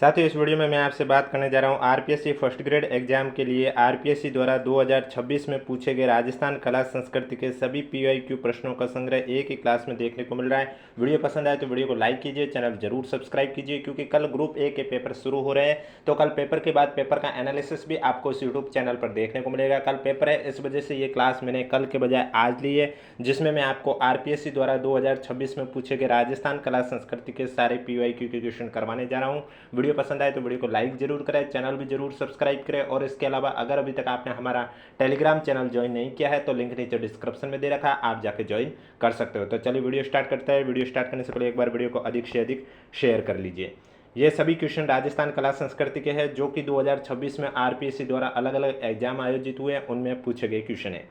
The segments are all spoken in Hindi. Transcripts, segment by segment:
साथियों, इस वीडियो में मैं आपसे बात करने जा रहा हूँ आरपीएससी फर्स्ट ग्रेड एग्जाम के लिए आरपीएससी द्वारा 2026 में पूछे गए राजस्थान कला संस्कृति के सभी पीवाईक्यू प्रश्नों का संग्रह एक ही क्लास में देखने को मिल रहा है। वीडियो पसंद आए तो वीडियो को लाइक कीजिए, चैनल जरूर सब्सक्राइब कीजिए, क्योंकि कल ग्रुप ए के पेपर शुरू हो रहे हैं। तो कल पेपर के बाद पेपर का एनालिसिस भी आपको इस यूट्यूब चैनल पर देखने को मिलेगा। कल पेपर है, इस वजह से ये क्लास मैंने कल के बजाय आज ली है, जिसमें मैं आपको आरपीएससी द्वारा 2026 में पूछे गए राजस्थान कला संस्कृति के सारे पीवाईक्यू के क्वेश्चन करवाने जा रहा हूँ। वीडियो पसंद आए तो वीडियो को लाइक जरूर करें, चैनल भी जरूर सब्सक्राइब करें। और इसके अलावा अगर अभी तक आपने हमारा टेलीग्राम चैनल ज्वाइन नहीं किया है तो लिंक नीचे डिस्क्रिप्शन में दे रखा है, आप जाके ज्वाइन कर सकते हो। तो चलिए वीडियो स्टार्ट करते हैं। वीडियो स्टार्ट करने से पहले एक बार वीडियो को अधिक से अधिक शेयर कर लीजिए। ये सभी क्वेश्चन राजस्थान कला संस्कृति के हैं, जो कि 2026 में आरपीएससी द्वारा अलग अलग एग्जाम आयोजित हुए हैं, उनमें पूछे गए क्वेश्चन है।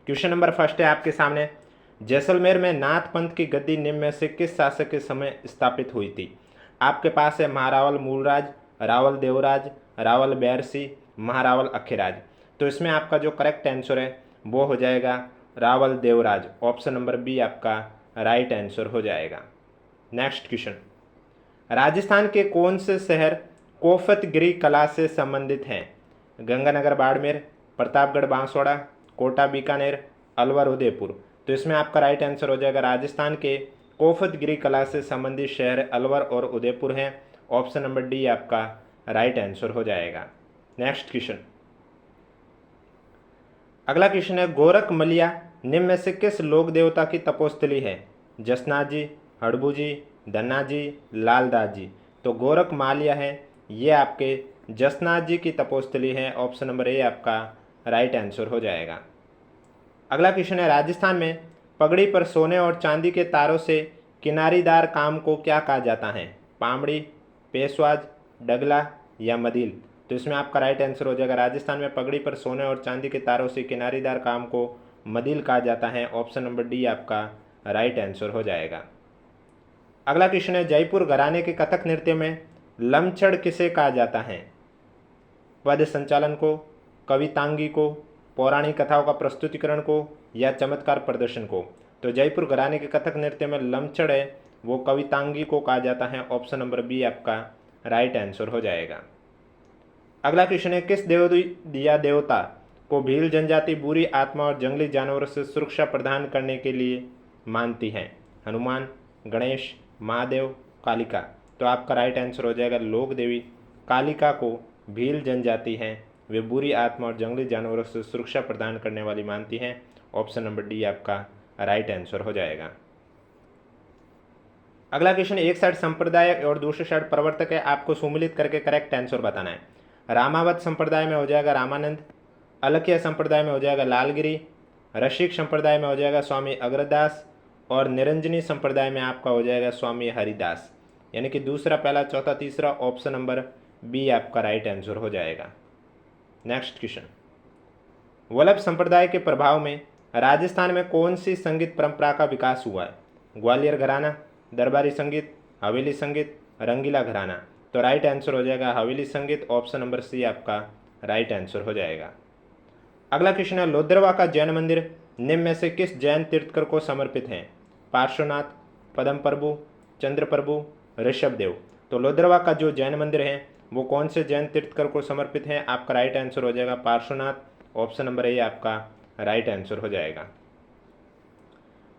क्वेश्चन नंबर फर्स्ट है आपके सामने, जैसलमेर में नाथ पंथ की गद्दी निम्न में से किस शासक के समय स्थापित हुई थी? आपके पास है महारावल मूलराज, रावल देवराज, रावल बैरसी, महारावल अखिराज। तो इसमें आपका जो करेक्ट आंसर है वो हो जाएगा Rawal Devraj. Option number B आपका राइट आंसर हो जाएगा। नेक्स्ट क्वेश्चन, राजस्थान के कौन से शहर कोफतगिरी कला से संबंधित हैं? गंगानगर बाड़मेर, प्रतापगढ़ बांसवाड़ा, कोटा बीकानेर, अलवर उदयपुर। तो इसमें आपका राइट आंसर हो जाएगा राजस्थान के कोफतगिरी कला से संबंधित शहर अलवर और उदयपुर हैं। ऑप्शन नंबर डी आपका राइट आंसर हो जाएगा। नेक्स्ट क्वेश्चन, अगला क्वेश्चन है, गोरख मलिया निम्न में से किस लोक देवता की तपोस्थली है? जसनाथ जी, हड़बू जी, धन्ना जी, लालदास जी। तो गोरख मालिया है, ये आपके जसनाथ जी की तपोस्थली है। ऑप्शन नंबर ए आपका राइट आंसर हो जाएगा। अगला क्वेश्चन है, राजस्थान में पगड़ी पर सोने और चांदी के तारों से किनारीदार काम को क्या कहा जाता है? पामड़ी, पेशवाज, डगला या मदील। तो इसमें आपका राइट आंसर हो जाएगा, राजस्थान में पगड़ी पर सोने और चांदी के तारों से किनारीदार काम को मदील कहा जाता है। ऑप्शन नंबर डी आपका राइट आंसर हो जाएगा। अगला क्वेश्चन है, जयपुर घराने के कथक नृत्य में लमचड़ किसे कहा जाता है? पद संचालन को, कवितांगी को, पौराणिक कथाओं का प्रस्तुतिकरण को या चमत्कार प्रदर्शन को। तो जयपुर घराने के कथक नृत्य में लमचड़ है वो कवितांगी को कहा जाता है। ऑप्शन नंबर बी आपका राइट आंसर हो जाएगा। अगला क्वेश्चन है, किस देव या देवता को भील जनजाति बुरी आत्मा और जंगली जानवरों से सुरक्षा प्रदान करने के लिए मानती है? हनुमान, गणेश, महादेव, कालिका। तो आपका राइट आंसर हो जाएगा लोक देवी कालिका को भील जनजाति है वे बुरी आत्मा और जंगली जानवरों से सुरक्षा प्रदान करने वाली मानती हैं। ऑप्शन नंबर डी आपका राइट आंसर हो जाएगा। अगला क्वेश्चन, एक साइड संप्रदाय और दूसरी साइड प्रवर्तक है, आपको सुमिलित करके करेक्ट आंसर बताना है। रामावत संप्रदाय में हो जाएगा रामानंद, अलकिया संप्रदाय में हो जाएगा लालगिरी, रसिक संप्रदाय में हो जाएगा स्वामी अग्रदास और निरंजनी संप्रदाय में आपका हो जाएगा स्वामी हरिदास। यानी कि दूसरा, पहला, चौथा, तीसरा, ऑप्शन नंबर बी आपका राइट आंसर हो जाएगा। नेक्स्ट क्वेश्चन, वल्लभ संप्रदाय के प्रभाव में राजस्थान में कौन सी संगीत परंपरा का विकास हुआ है? ग्वालियर घराना, दरबारी संगीत, हवेली संगीत, रंगीला घराना। तो राइट आंसर हो जाएगा हवेली संगीत। ऑप्शन नंबर सी आपका राइट आंसर हो जाएगा। अगला क्वेश्चन है, लोद्रवा का जैन मंदिर निम्न में से किस जैन तीर्थकर को समर्पित है? पार्श्वनाथ, पदम प्रभु, चंद्र प्रभु, ऋषभ देव। तो लोद्रवा का जो जैन मंदिर है वो कौन से जैन तीर्थकर को समर्पित है? आपका राइट आंसर हो जाएगा पार्श्वनाथ। ऑप्शन नंबर ए आपका राइट आंसर हो जाएगा।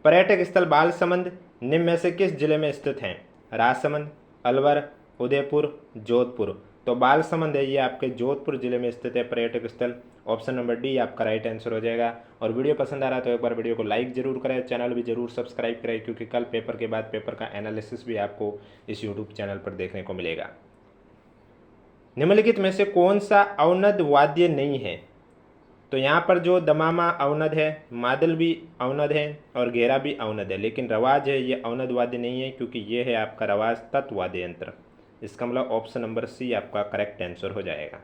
पर्यटक स्थल बालसमंद निम्न में से किस जिले में स्थित हैं? राजसमंद, अलवर, उदयपुर, जोधपुर। तो बालसमंद है ये आपके जोधपुर जिले में स्थित है पर्यटक स्थल। ऑप्शन नंबर डी आपका राइट आंसर हो जाएगा। और वीडियो पसंद आ रहा है तो एक बार वीडियो को लाइक जरूर करें, चैनल भी जरूर सब्सक्राइब करें, क्योंकि कल पेपर के बाद पेपर का एनालिसिस भी आपको इस यूट्यूब चैनल पर देखने को मिलेगा। निम्नलिखित में से कौन सा अवनद वाद्य नहीं है? तो यहाँ पर जो दमामा अवनद है, मादल भी अवनद है और घेरा भी अवनद है, लेकिन रवाज है ये अवनद वाद्य नहीं है, क्योंकि ये है आपका रवाज तत्व वाद्य यंत्र। इसका मतलब ऑप्शन नंबर सी आपका करेक्ट आंसर हो जाएगा।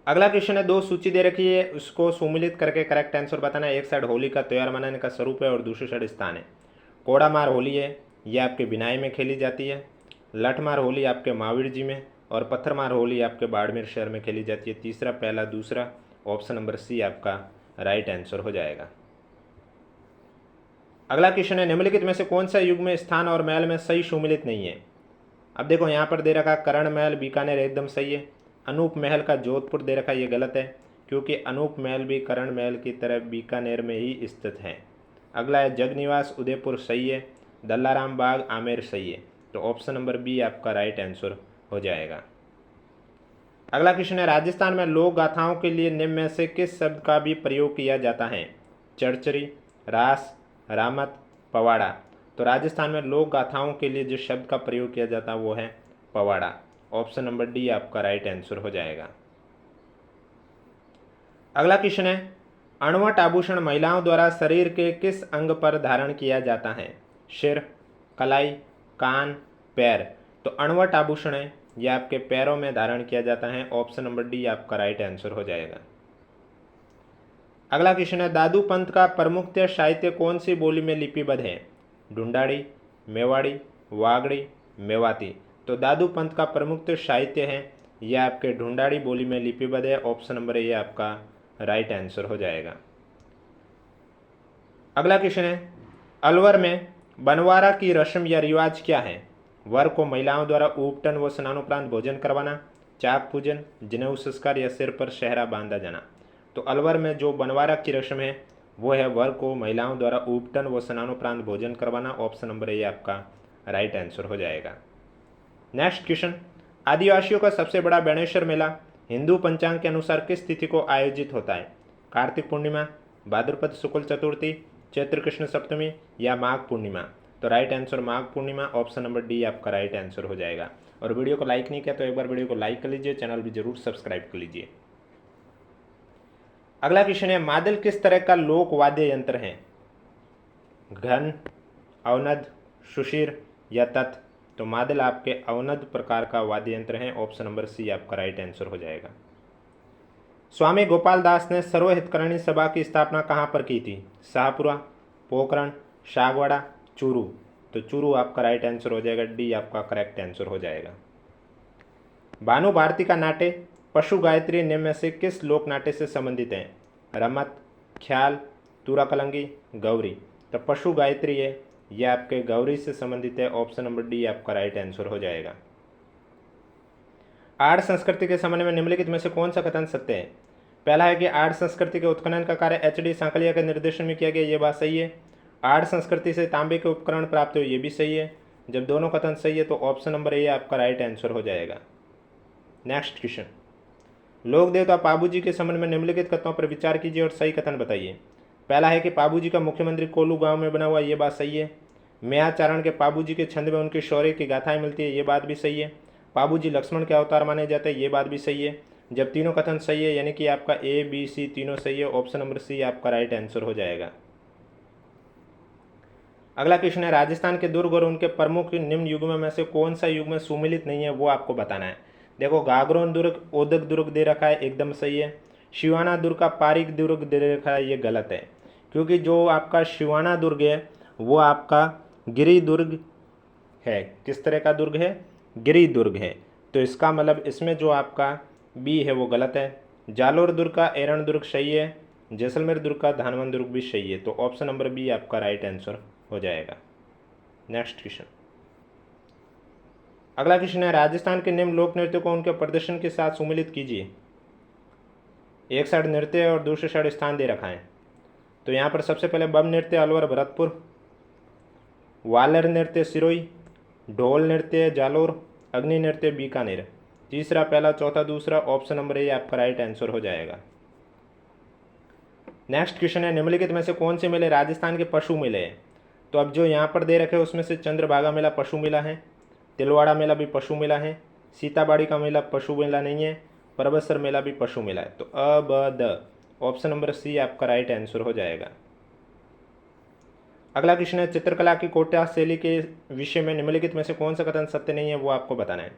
अगला क्वेश्चन है, दो सूची दे रखी है, उसको सुमिलित करके करेक्ट आंसर बताना है। एक साइड होली का त्योहार मनाने का स्वरूप है और दूसरी साइड स्थान है। कोड़ामार होली है ये आपके बिनाई में खेली जाती है, लठमार होली आपके महावीर जी में, और पत्थरमार होली आपके बाड़मेर शहर में खेली जाती है। तीसरा, पहला, दूसरा, ऑप्शन नंबर सी आपका राइट आंसर हो जाएगा। अगला क्वेश्चन है, निम्नलिखित में से कौन सा युग में स्थान और महल में सही सुमिलित नहीं है? अब देखो यहाँ पर दे रखा करण महल बीकानेर एकदम सही है। अनूप महल का जोधपुर दे रखा ये गलत है, क्योंकि अनूप महल भी करण महल की तरह बीकानेर में ही स्थित है। अगला है जगनिवास उदयपुर सही है। दल्लाराम बाग आमेर सही है। तो ऑप्शन नंबर बी आपका राइट आंसर हो जाएगा। अगला क्वेश्चन है राजस्थान में लोक गाथाओं के लिए निम्न में से किस शब्द का भी प्रयोग किया जाता है? चरचरी, रास, रामत, पवाड़ा। तो राजस्थान में लोक गाथाओं के लिए जिस शब्द का प्रयोग किया जाता है वो है पवाड़ा। ऑप्शन नंबर डी आपका राइट आंसर हो जाएगा। अगला क्वेश्चन है अणवट आभूषण महिलाओं द्वारा शरीर के किस अंग पर धारण किया जाता है? सिर, कलाई, कान, पैर। तो अणवट आभूषण है ये आपके पैरों में धारण किया जाता है। ऑप्शन नंबर डी आपका राइट आंसर हो जाएगा। अगला क्वेश्चन है दादू पंथ का प्रमुख साहित्य कौन सी बोली में लिपिबद्ध है? ढूंढाड़ी, मेवाड़ी, वागड़ी, मेवाती। तो दादू पंथ का प्रमुख साहित्य है यह आपके ढूंढाड़ी बोली में लिपिबद्ध है। ऑप्शन नंबर ए आपका राइट आंसर हो जाएगा। अगला क्वेश्चन है अलवर में बनवारा की रस्म या रिवाज क्या है? वर को महिलाओं द्वारा उपटन व स्नानोपरांत भोजन करवाना, चाक पूजन, जनेऊ संस्कार या सिर पर सेहरा बांधा जाना। तो अलवर में जो बनवारा की रस्म है वो है वर को महिलाओं द्वारा उपटन व स्नानोपरांत भोजन करवाना। ऑप्शन नंबर ए आपका राइट आंसर हो जाएगा। नेक्स्ट क्वेश्चन आदिवासियों का सबसे बड़ा बेणेश्वर मेला हिंदू पंचांग के अनुसार किस तिथि को आयोजित होता है? कार्तिक पूर्णिमा, भाद्रपद शुक्ल चतुर्थी, चैत्र कृष्ण सप्तमी या माघ पूर्णिमा। तो right answer Magh Purnima. Option number D आपका राइट आंसर हो जाएगा। और वीडियो को लाइक नहीं किया तो एक बार वीडियो को लाइक कर लीजिए, चैनल भी जरूर सब्सक्राइब कर लीजिए। अगला क्वेश्चन है मादल किस तरह का लोक वाद्य यंत्र है? घन, अवनद, सुशीर या तत्। तो मादल आपके अवनद प्रकार का वाद्य यंत्र है। ऑप्शन नंबर सी आपका राइट आंसर हो जाएगा। स्वामी गोपाल दास ने सर्वहितकरणी सभा की स्थापना कहाँ पर की थी? शाहपुरा, पोखरण, सागवाड़ा, चूरू। तो चूरू आपका राइट आंसर हो जाएगा। डी आपका करेक्ट आंसर हो जाएगा। भानु भारती का नाट्य पशु गायत्री निम्न में से किस लोक नाट्य से संबंधित है? रमत, ख्याल, तुरा कलंगी, गौरी। तो पशु गायत्री है यह आपके गौरी से संबंधित है। ऑप्शन नंबर डी आपका राइट आंसर हो जाएगा। आर्य संस्कृति के संबंध में निम्नलिखित में से कौन सा कथन सत्य है? पहला है कि आर्य संस्कृति के उत्खनन का कार्य एच.डी. सांकलिया के निर्देशन में किया गया, ये बात सही है। आर्य संस्कृति से तांबे के उपकरण प्राप्त हुए, ये भी सही है। जब दोनों कथन सही है तो ऑप्शन नंबर ए आपका राइट आंसर हो जाएगा। नेक्स्ट क्वेश्चन लोक देवता पाबू जी के संबंध में निम्नलिखित कथनों पर विचार कीजिए और सही कथन बताइए। पहला है कि पाबू जी का मुख्य मंदिर कोलू गांव में बना हुआ, ये बात सही है। मेयाचारण के पाबू जी के छंद में उनके शौर्य की गाथाएं मिलती है, ये बात भी सही है। पाबू जी लक्ष्मण के अवतार माने जाते हैं, ये बात भी सही है। जब तीनों कथन सही है यानी कि आपका ए बी सी तीनों सही है। ऑप्शन नंबर सी आपका राइट आंसर हो जाएगा। अगला क्वेश्चन है राजस्थान के दुर्ग और उनके प्रमुख निम्न युग्मों में से कौन सा युग्म सुमिलित नहीं है, वो आपको बताना है। देखो गागरोन दुर्ग, ओदक दुर्ग दे रखा है, एकदम सही है। शिवाना दुर्ग का पारिक दुर्ग दे रखा है, ये गलत है। क्योंकि जो आपका शिवाना दुर्ग है वो आपका गिरि दुर्ग है। किस तरह का दुर्ग है? गिरि दुर्ग है। तो इसका मतलब इसमें जो आपका बी है वो गलत है। जालोर दुर्ग का एरण दुर्ग सही है। जैसलमेर दुर्ग का धानवन दुर्ग भी सही है। तो ऑप्शन नंबर बी आपका राइट आंसर हो जाएगा। नेक्स्ट क्वेश्चन अगला क्वेश्चन है राजस्थान के निम्न लोक नृत्य को उनके प्रदर्शन के साथ सुमिलित कीजिए। एक साइड नृत्य और दूसरे साइड स्थान दे रखा है। तो यहाँ पर सबसे पहले बम नृत्य अलवर भरतपुर, वालर नृत्य सिरोही, ढोल नृत्य जालोर, अग्नि नृत्य बीकानेर। तीसरा पहला, चौथा दूसरा। ऑप्शन नंबर ए आपका राइट आंसर हो जाएगा। नेक्स्ट क्वेश्चन है निम्नलिखित में से कौन से मेले राजस्थान के पशु मेले हैं? तो अब जो यहाँ पर दे रखे उसमें से चंद्रभागा मेला पशु मेला है, तिलवाड़ा मेला भी पशु मेला है, सीताबाड़ी का मेला पशु मेला नहीं है, परबसर मेला भी पशु मेला है। तो अ ब द ऑप्शन नंबर सी आपका राइट आंसर हो जाएगा। अगला क्वेश्चन है चित्रकला की कोटा शैली के विषय में निम्नलिखित में से कौन सा कथन सत्य नहीं है, वो आपको बताना है।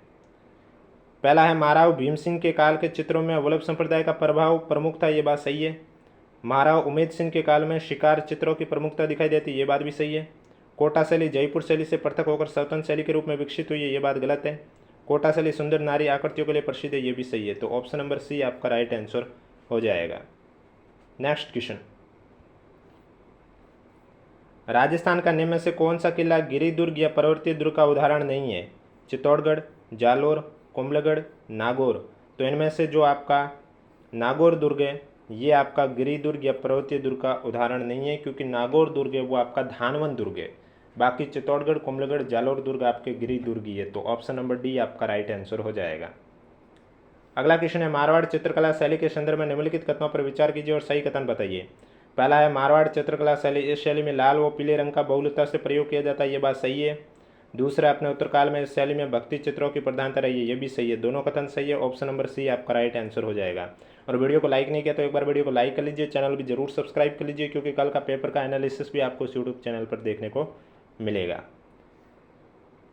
पहला है महाराव भीम सिंह के काल के चित्रों में वल्लभ संप्रदाय का प्रभाव प्रमुख था, ये बात सही है। महाराव उमेद सिंह के काल में शिकार चित्रों की प्रमुखता दिखाई देती, ये बात भी सही है। कोटा शैली जयपुर शैली से पृथक होकर स्वतंत्र शैली के रूप में विकसित हुई है, ये बात गलत है। कोटा शैली सुंदर नारी आकृतियों के लिए प्रसिद्ध है, ये भी सही है। तो ऑप्शन नंबर सी आपका राइट आंसर हो जाएगा। नेक्स्ट क्वेश्चन राजस्थान का निम्न में से कौन सा किला गिरि दुर्ग या पर्वतीय दुर्ग का उदाहरण नहीं है? चित्तौड़गढ़, जालोर, कुंभलगढ़, नागौर। तो इनमें से जो आपका नागौर दुर्ग है ये आपका गिरि दुर्ग या पर्वतीय दुर्ग का उदाहरण नहीं है, क्योंकि नागौर दुर्ग है वो आपका धानवन दुर्ग है। बाकी चित्तौड़गढ़, कुंभलगढ़, जालोर दुर्ग आपके गिरि दुर्ग ही है। तो ऑप्शन नंबर डी आपका राइट आंसर हो जाएगा। अगला क्वेश्चन है, मारवाड़ चित्रकला शैली के संदर्भ में निम्नलिखित कथनों पर विचार कीजिए और सही कथन बताइए। पहला है, मारवाड़ चित्रकला शैली, इस शैली में लाल व पीले रंग का बहुलता से प्रयोग किया जाता है, ये बात सही है। दूसरा, अपने उत्तरकाल में इस शैली में भक्ति चित्रों की प्रधानता रही है, ये भी सही है। दोनों कथन सही है। ऑप्शन नंबर सी आपका राइट आंसर हो जाएगा। और वीडियो को लाइक नहीं किया तो एक बार वीडियो को लाइक कर लीजिए, चैनल भी जरूर सब्सक्राइब कर लीजिए, क्योंकि कल का पेपर का एनालिसिस भी आपको इस यूट्यूब चैनल पर देखने को मिलेगा।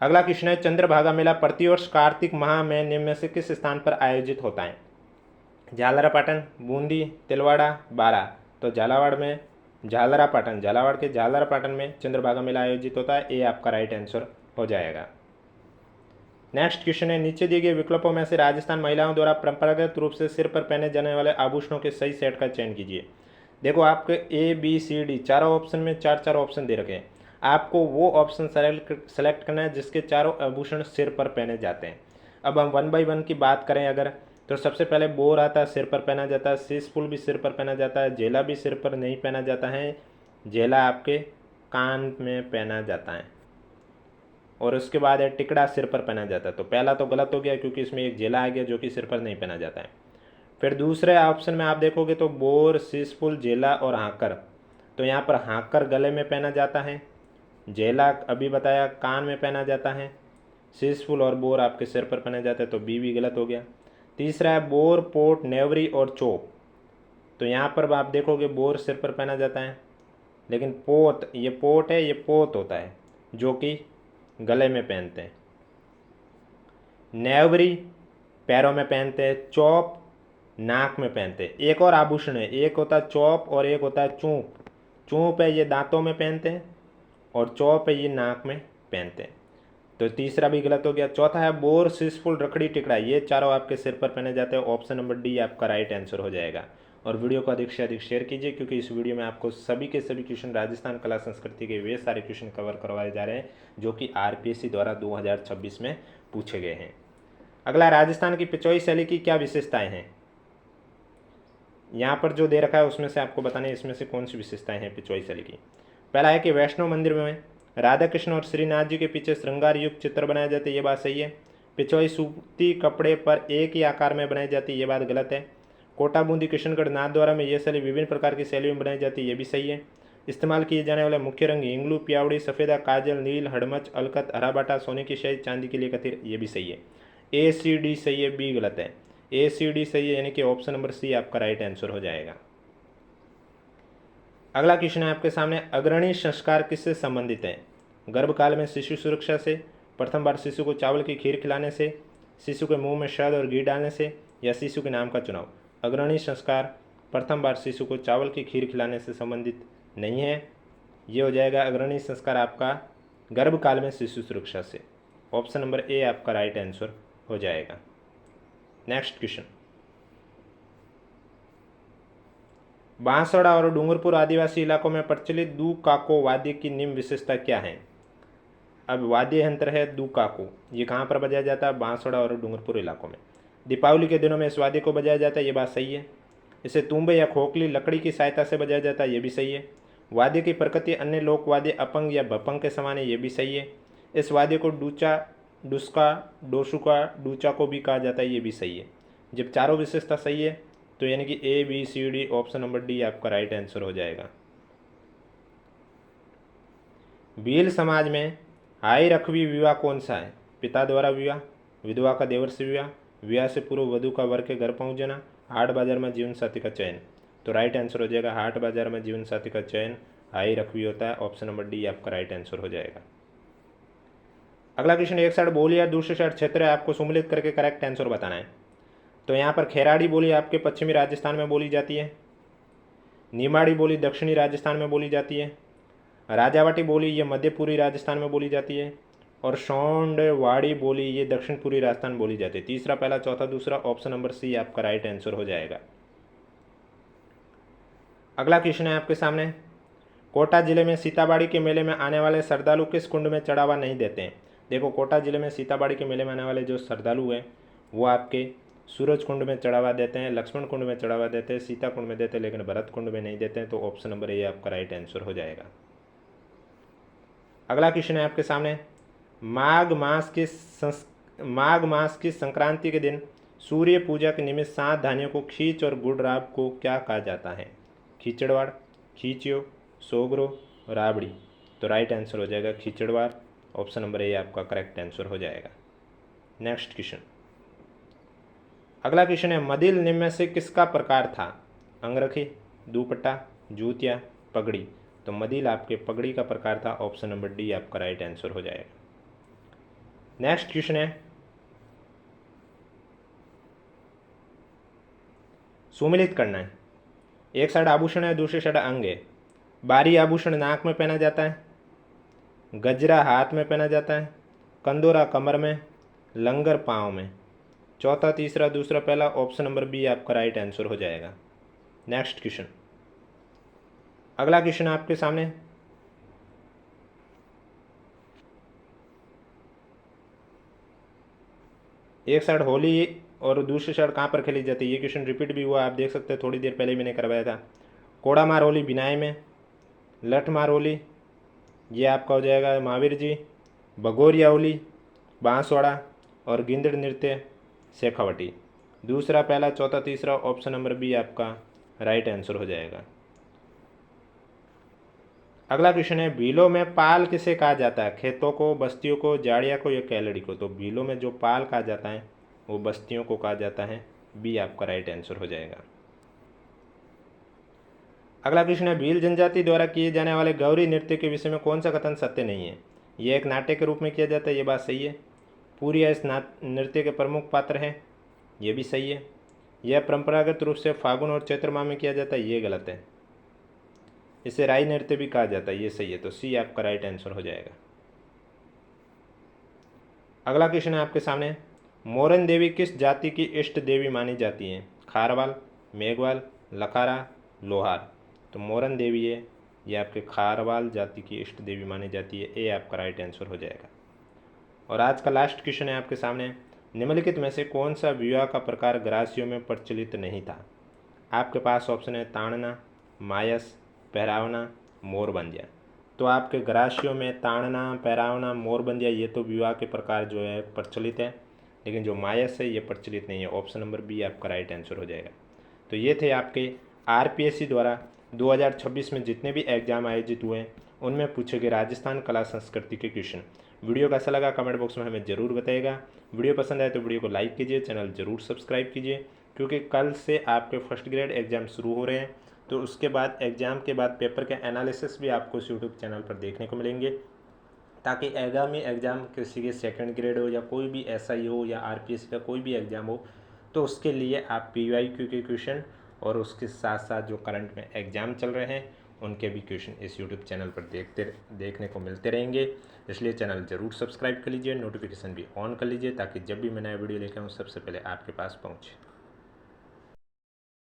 अगला क्वेश्चन है, चंद्रभागा मेला प्रतिवर्ष कार्तिक माह में निम्न में से किस स्थान पर आयोजित होता है? झालरापाटन, बूंदी, तिलवाड़ा, बारा। तो झालावाड़ के झालरापाटन में चंद्रभागा मेला आयोजित होता है, ये आपका राइट आंसर हो जाएगा। नेक्स्ट क्वेश्चन है, नीचे दिए गए विकल्पों में से राजस्थान महिलाओं द्वारा परंपरागत रूप से सिर पर पहने जाने वाले आभूषणों के सही सेट का चयन कीजिए। देखो, आपके ए बी सी डी चारों ऑप्शन में चार ऑप्शन दे रखे हैं। आपको वो ऑप्शन सेलेक्ट करना है जिसके चारों आभूषण सिर पर पहने जाते हैं। अब हम 1 बाई 1 की बात करें अगर, तो सबसे पहले बोर आता है, सिर पर पहना जाता है। शीशफुल भी सिर पर पहना जाता है। जेला भी सिर पर नहीं पहना जाता है, जेला आपके कान में पहना जाता है। और उसके बाद है टिकड़ा, सिर पर पहना जाता है। तो पहला तो गलत हो गया क्योंकि इसमें एक जेला आ गया जो कि सिर पर नहीं पहना जाता है। फिर दूसरे ऑप्शन में आप देखोगे तो बोर, शीशफुल, जेला और हाकर। तो यहाँ पर हाकर गले में पहना जाता है, जेला अभी बताया कान में पहना जाता है, शीशफुल और बोर आपके सिर पर पहना जाता है। तो बी भी गलत हो गया। तीसरा है बोर, पोट, नेवरी और चोप। तो यहाँ पर आप देखोगे बोर सिर पर पहना जाता है, लेकिन पोत, ये पोट है, ये पोत होता है जो कि गले में पहनते हैं। नेवरी पैरों में पहनते हैं, चौप नाक में पहनते हैं। एक और आभूषण है, एक होता है चौप और एक होता है चूप। चूप है ये दांतों में पहनते हैं और चौप है ये नाक में पहनते हैं। तो तीसरा भी गलत हो गया। चौथा है बोर, शीशफुल, रखड़ी, टिकड़ा, ये चारों आपके सिर पर पहने जाते हैं। ऑप्शन नंबर डी आपका राइट आंसर हो जाएगा। और वीडियो को अधिक से अधिक शेयर कीजिए, क्योंकि इस वीडियो में आपको सभी के सभी क्वेश्चन राजस्थान कला संस्कृति के वे सारे क्वेश्चन कवर करवाए जा रहे हैं जो कि आरपीएससी द्वारा 2026 में पूछे गए हैं। अगला, राजस्थान की पिचोई शैली की क्या विशेषताएं हैं? यहाँ पर जो दे रखा है उसमें से आपको बताना है इसमें से कौन सी विशेषताएं हैं पिचोई शैली की। पहला है कि वैष्णो मंदिर में राधा कृष्ण और श्रीनाथ जी के पीछे श्रृंगार युक्त चित्र बनाए जाते हैं, ये बात सही है। पिचोई सूती कपड़े पर एक ही आकार में बनाई जाती है, ये बात गलत है। कोटा, बूंदी, किशनगढ़, नाथद्वारा में ये शैली विभिन्न प्रकार की शैलियों में बनाई जाती है, ये भी सही है। इस्तेमाल किए जाने वाले मुख्य रंग इंगलू, प्यावड़ी, सफ़ेदा, काजल, नील, हड़मच, अलकत, हरा बाटा, सोने की शहद, चांदी के लिए कतिर, ये भी सही है। ए सी डी सही है, बी गलत है। ए सी डी सही है, यानी कि ऑप्शन नंबर सी आपका राइट आंसर हो जाएगा। अगला क्वेश्चन है आपके सामने, अग्रणी संस्कार किससे संबंधित है? गर्भकाल में शिशु सुरक्षा से, प्रथम बार शिशु को चावल की खीर खिलाने से, शिशु के मुंह में शहद और घी डालने से, या शिशु के नाम का चुनाव। अग्रणी संस्कार प्रथम बार शिशु को चावल की खीर खिलाने से संबंधित नहीं है, ये हो जाएगा अग्रणी संस्कार आपका गर्भकाल में शिशु सुरक्षा से। ऑप्शन नंबर ए आपका राइट आंसर हो जाएगा। नेक्स्ट क्वेश्चन, बांसवाड़ा और डूंगरपुर आदिवासी इलाकों में प्रचलित दू काको वाद्य की निम्न विशेषता क्या है? अब वाद्य यंत्र है दू काको, ये कहाँ पर बजाया जाता है? बांसवाड़ा और डूंगरपुर इलाकों में। दीपावली के दिनों में इस वाद्य को बजाया जाता है, ये बात सही है। इसे तुम्बे या खोखली लकड़ी की सहायता से बजाया जाता है, ये भी सही है। वाद्य की प्रकृति अन्य लोक वाद्य अपंग या भपंग के समान है, ये भी सही है। इस वाद्य को डूचा, डुस्का, डोसुका, डूचा को भी कहा जाता है, ये भी सही है। जब चारों विशेषता सही है तो यानी कि A B C D option number D आपका राइट आंसर हो जाएगा। भील समाज में हाई रखवी विवाह कौन सा है? पिता द्वारा विवाह, विधवा का देवर से विवाह, विवाह से पूर्व वधु का वर के घर पहुंच जाना, हाट बाजार में जीवन साथी का चयन। तो राइट आंसर हो जाएगा हाट बाजार में जीवन साथी का चयन हाई रखवी होता है। ऑप्शन नंबर डी आपका राइट आंसर हो जाएगा। अगला क्वेश्चन, एक साइड बोली या दूसरी साइड क्षेत्र है, आपको सम्मिलित करके करेक्ट आंसर बताना है। तो यहाँ पर खेराड़ी बोली आपके पश्चिमी राजस्थान में बोली जाती है, निमाड़ी बोली दक्षिणी राजस्थान में बोली जाती है, राजावाटी बोली ये मध्य पूर्वी राजस्थान में बोली जाती है, और शौंडवाड़ी बोली ये दक्षिण पूर्वी राजस्थान बोली जाती है। तीसरा, पहला, चौथा, दूसरा, ऑप्शन नंबर सी आपका राइट आंसर हो जाएगा। अगला क्वेश्चन है आपके सामने, कोटा जिले में सीताबाड़ी के मेले में आने वाले श्रद्धालु किस कुंड में चढ़ावा नहीं देते हैं? देखो कोटा ज़िले में सीताबाड़ी के मेले में आने वाले जो श्रद्धालु हैं वो आपके सूरज कुंड में चढ़ावा देते हैं, लक्ष्मण कुंड में चढ़ावा देते हैं, सीता कुंड में देते हैं, लेकिन भरत कुंड में नहीं देते हैं। तो ऑप्शन नंबर ए आपका राइट आंसर हो जाएगा। अगला क्वेश्चन है आपके सामने, माघ मास की संक्रांति के दिन सूर्य पूजा के निमित्त 7 धान्यों को खींच और गुड़ राब को क्या कहा जाता है? खींचड़वाड़, खींचियो, सोगरो, राबड़ी। तो राइट आंसर हो जाएगा खींचड़वाड़। ऑप्शन नंबर ए आपका करेक्ट आंसर हो जाएगा। नेक्स्ट क्वेश्चन, अगला क्वेश्चन है, मदिल निम्न में से किसका प्रकार था? अंगरखी, दुपट्टा, जूतिया, पगड़ी। तो मदिल आपके पगड़ी का प्रकार था। ऑप्शन नंबर डी आपका राइट आंसर हो जाएगा। नेक्स्ट क्वेश्चन है, सुमिलित करना है। एक साइड आभूषण है, दूसरी साइड अंग है। बारी आभूषण नाक में पहना जाता है, गजरा हाथ में पहना जाता है, कंदोरा कमर में, लंगर पाँव में। चौथा, तीसरा, दूसरा, पहला। ऑप्शन नंबर बी आपका राइट आंसर हो जाएगा। नेक्स्ट क्वेश्चन, अगला क्वेश्चन आपके सामने, एक साइड होली और दूसरी साइड कहाँ पर खेली जाती है? ये क्वेश्चन रिपीट भी हुआ, आप देख सकते हैं, थोड़ी देर पहले मैंने करवाया था। कोड़ा मार होली बिनाई में, लठ मार होली ये आपका हो जाएगा महावीर जी, भगोरिया होली बांसवाड़ा, और गिंदड़ नृत्य शेखावटी। दूसरा, पहला, चौथा, तीसरा। ऑप्शन नंबर बी आपका राइट आंसर हो जाएगा। अगला क्वेश्चन है, भीलों में पाल किसे कहा जाता है? खेतों को, बस्तियों को, जाड़िया को या कैलड़ी को? तो भीलों में जो पाल कहा जाता है वो बस्तियों को कहा जाता है। बी आपका राइट आंसर हो जाएगा। अगला क्वेश्चन है, भील जनजाति द्वारा किए जाने वाले गौरी नृत्य के विषय में कौन सा कथन सत्य नहीं है? यह एक नाट्य के रूप में किया जाता है, ये बात सही है। पूरिया इस नृत्य के प्रमुख पात्र हैं, ये भी सही है। यह परंपरागत रूप से फागुन और चैत्र माह में किया जाता है, ये गलत है। इसे राई नृत्य भी कहा जाता है, ये सही है। तो सी आपका राइट आंसर हो जाएगा। अगला क्वेश्चन है आपके सामने, मोरन देवी किस जाति की इष्ट देवी मानी जाती है? खारवाल, मेघवाल, लखारा, लोहार। तो मोरन देवी है ये आपके खारवाल जाति की इष्ट देवी मानी जाती है। ए आपका राइट आंसर हो जाएगा। और आज का लास्ट क्वेश्चन है आपके सामने, निम्नलिखित में से कौन सा विवाह का प्रकार ग्रासियों में प्रचलित नहीं था? आपके पास ऑप्शन है ताड़ना, मायस, पहरावना, मोरबंदिया। तो आपके ग्रासियों में ताड़ना, पहरावना, मोरबंदिया ये तो विवाह के प्रकार जो है प्रचलित है, लेकिन जो मायस है ये प्रचलित नहीं है। ऑप्शन नंबर बी आपका राइट आंसर हो जाएगा। तो ये थे आपके आरपीएससी द्वारा 2026 में जितने भी एग्जाम आयोजित हुए हैं उनमें पूछे गए राजस्थान कला संस्कृति के क्वेश्चन। वीडियो कैसा लगा कमेंट बॉक्स में हमें ज़रूर बताइएगा। वीडियो पसंद आए तो वीडियो को लाइक कीजिए, चैनल ज़रूर सब्सक्राइब कीजिए, क्योंकि कल से आपके फर्स्ट ग्रेड एग्ज़ाम शुरू हो रहे हैं। तो उसके बाद एग्ज़ाम के बाद पेपर के एनालिसिस भी आपको इस यूट्यूब चैनल पर देखने को मिलेंगे, ताकि आगामी एग्ज़ाम किसी के सेकंड ग्रेड हो या कोई भी एसआई हो या आरपीएससी का कोई भी एग्ज़ाम हो, तो उसके लिए आप पीवाईक्यू के क्वेश्चन और उसके साथ साथ जो करंट में एग्ज़ाम चल रहे हैं उनके भी क्वेश्चन इस यूट्यूब चैनल पर देखने को मिलते रहेंगे। इसलिए चैनल ज़रूर सब्सक्राइब कर लीजिए, नोटिफिकेशन भी ऑन कर लीजिए, ताकि जब भी मैं नया वीडियो लेकर आऊँ सबसे पहले आपके पास पहुँचे।